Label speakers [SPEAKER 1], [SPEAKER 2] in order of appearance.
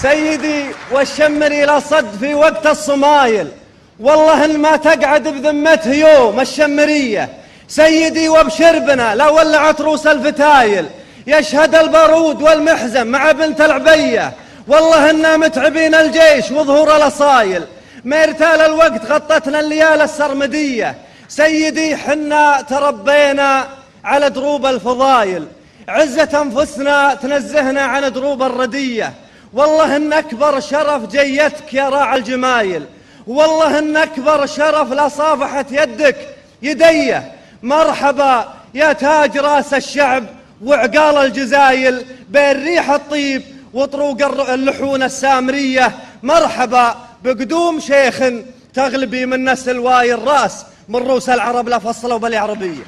[SPEAKER 1] سيدي والشمر إلى صد في وقت الصمايل، والله إن ما تقعد بذمته يوم الشمرية. سيدي وابشر بنا لا ولعت روس الفتايل، يشهد البارود والمحزن مع بنت العبية، والله إنا متعبين الجيش وظهور الأصايل، ما ارتال الوقت غطتنا الليالي السرمدية. سيدي حنا تربينا على دروب الفضايل، عزة أنفسنا تنزهنا عن دروب الردية، والله إن أكبر شرف جيتك يا راعي الجمايل، والله إن أكبر شرف لا صافحت يدك يديه. مرحبا يا تاج راس الشعب وعقال الجزايل، بين ريح الطيب وطروق اللحون السامرية، مرحبا بقدوم شيخ تغلبي من نسل واي الراس من روس العرب لا فصلوا بل عربية.